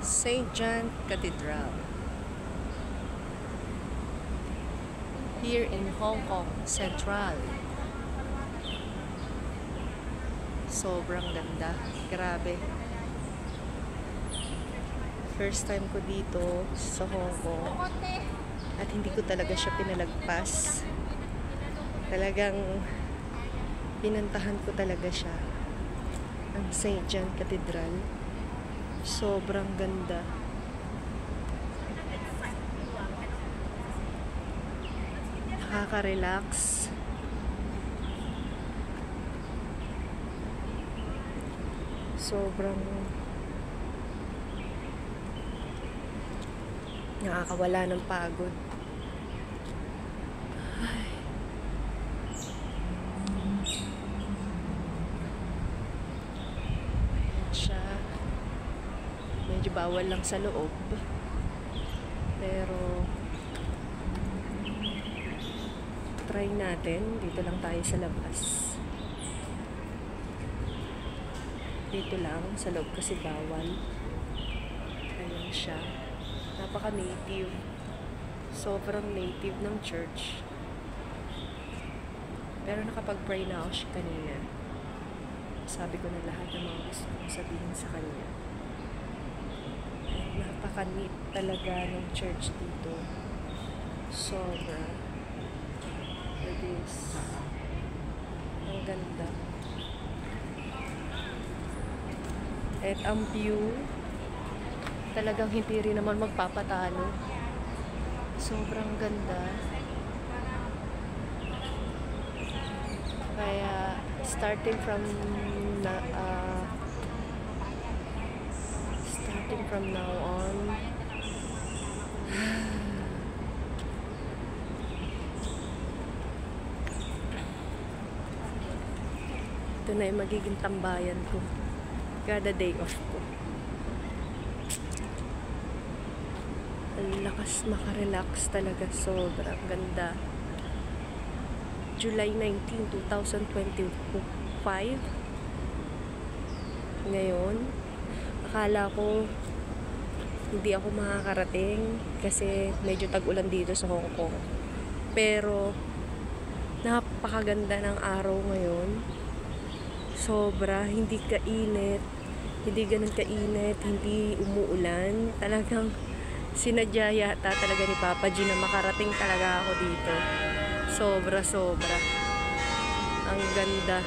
St. John Cathedral here in Hong Kong Central. Sobrang ganda, grabe. First time ko dito sa Hong Kong at hindi ko talaga siya pinalagpas. Talagang pinuntahan ko talaga siya, ang St. John Cathedral. Sobrang ganda. Nakaka-relax. Sobrang nakakawala ng pagod. Ay. Ayan siya. Medyo bawal lang sa loob. Pero try natin. Dito lang tayo sa labas. Dito lang sa loob kasi bawal. Ayan siya. Napaka-native. Sobrang native ng church. Pero nakapag-pray na ako kanina. Sabi ko na lahat ng mga gusto kong sabihin sa kanya. Napaka-neat talaga ng church dito. Sobra. It is. Ang ganda. At ang view, talagang hindi rin naman magpapatalo. Sobrang ganda. Kaya starting from now on, ito na yung magiging tambayan ko kada day off ko. Ang lakas makarelax talaga. Sobrang ganda. July 19, 2025. Ngayon, akala ko hindi ako makakarating kasi medyo tag-ulan dito sa Hong Kong. Pero napakaganda ng araw ngayon. Sobra, hindi kainit, hindi ganun kainit, hindi umuulan. Talagang sinadya yata talaga ni Papa G na makarating talaga ako dito. Sobra. Ang ganda.